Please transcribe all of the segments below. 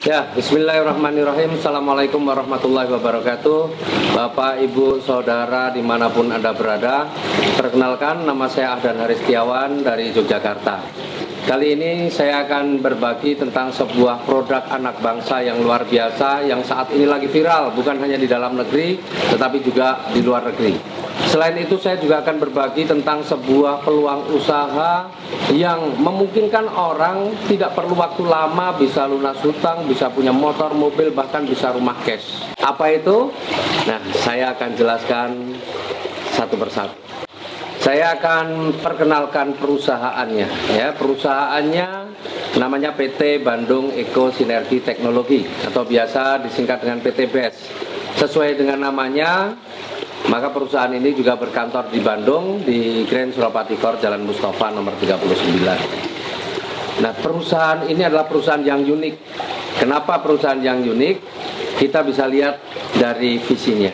Ya, bismillahirrahmanirrahim. Assalamualaikum warahmatullahi wabarakatuh. Bapak, Ibu, Saudara dimanapun Anda berada, perkenalkan nama saya Ahdan Haris Setiawan dari Yogyakarta. Kali ini saya akan berbagi tentang sebuah produk anak bangsa yang luar biasa, yang saat ini lagi viral, bukan hanya di dalam negeri, tetapi juga di luar negeri. Selain itu, saya juga akan berbagi tentang sebuah peluang usaha yang memungkinkan orang tidak perlu waktu lama, bisa lunas hutang, bisa punya motor, mobil, bahkan bisa rumah cash. Apa itu? Nah, saya akan jelaskan satu persatu. Saya akan perkenalkan perusahaannya. Ya, perusahaannya namanya PT Bandung Eko Sinergi Teknologi atau biasa disingkat dengan PT BES. Sesuai dengan namanya, maka perusahaan ini juga berkantor di Bandung, di Grand Surapati Court, Jalan Mustafa nomor 39. Nah, perusahaan ini adalah perusahaan yang unik. Kenapa perusahaan yang unik? Kita bisa lihat dari visinya.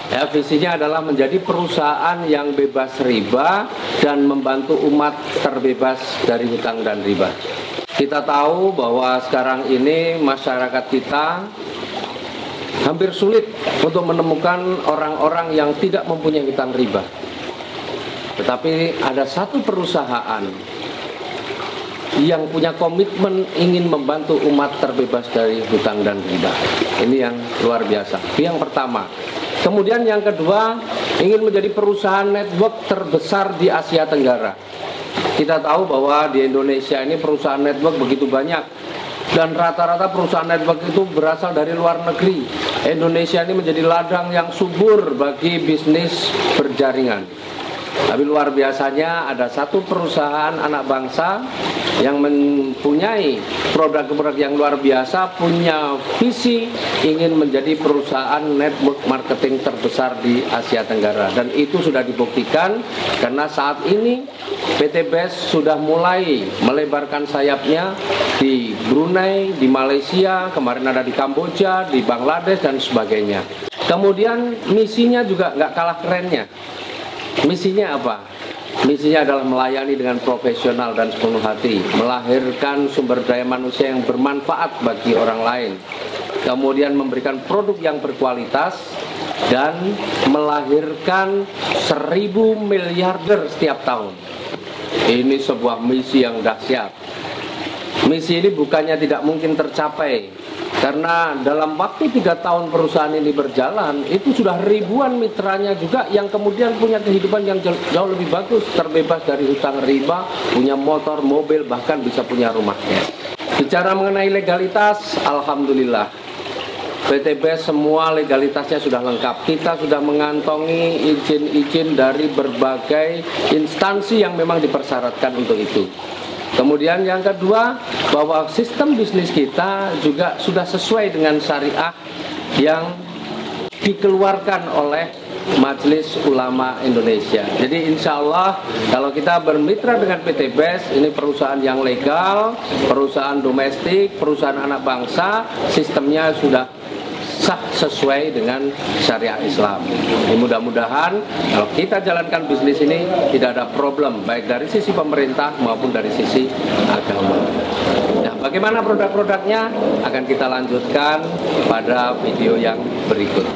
Ya, visinya adalah menjadi perusahaan yang bebas riba dan membantu umat terbebas dari hutang dan riba. Kita tahu bahwa sekarang ini masyarakat kita hampir sulit untuk menemukan orang-orang yang tidak mempunyai hutang riba. Tetapi ada satu perusahaan yang punya komitmen ingin membantu umat terbebas dari hutang dan riba. Ini yang luar biasa. Yang pertama. Kemudian yang kedua, ingin menjadi perusahaan network terbesar di Asia Tenggara. Kita tahu bahwa di Indonesia ini perusahaan network begitu banyak. Dan rata-rata perusahaan network itu berasal dari luar negeri. Indonesia ini menjadi ladang yang subur bagi bisnis berjaringan. Tapi luar biasanya ada satu perusahaan anak bangsa yang mempunyai produk-produk yang luar biasa, punya visi ingin menjadi perusahaan network marketing terbesar di Asia Tenggara. Dan itu sudah dibuktikan karena saat ini PT BES sudah mulai melebarkan sayapnya di Brunei, di Malaysia, kemarin ada di Kamboja, di Bangladesh dan sebagainya. Kemudian misinya juga nggak kalah kerennya. Misinya apa? Misinya adalah melayani dengan profesional dan sepenuh hati, melahirkan sumber daya manusia yang bermanfaat bagi orang lain, kemudian memberikan produk yang berkualitas, dan melahirkan 1.000 miliarder setiap tahun. Ini sebuah misi yang dahsyat. Misi ini bukannya tidak mungkin tercapai, karena dalam waktu 3 tahun perusahaan ini berjalan, itu sudah ribuan mitranya juga yang kemudian punya kehidupan yang jauh lebih bagus, terbebas dari hutang riba, punya motor, mobil, bahkan bisa punya rumah. Bicara mengenai legalitas, alhamdulillah, PT BES semua legalitasnya sudah lengkap. Kita sudah mengantongi izin-izin dari berbagai instansi yang memang dipersyaratkan untuk itu. Kemudian yang kedua, bahwa sistem bisnis kita juga sudah sesuai dengan syariah yang dikeluarkan oleh Majelis Ulama Indonesia. Jadi insya Allah kalau kita bermitra dengan PT BES, ini perusahaan yang legal, perusahaan domestik, perusahaan anak bangsa, sistemnya sudah sah sesuai dengan syariah Islam. Mudah-mudahan kalau kita jalankan bisnis ini tidak ada problem baik dari sisi pemerintah maupun dari sisi agama. Nah, bagaimana produk-produknya akan kita lanjutkan pada video yang berikut.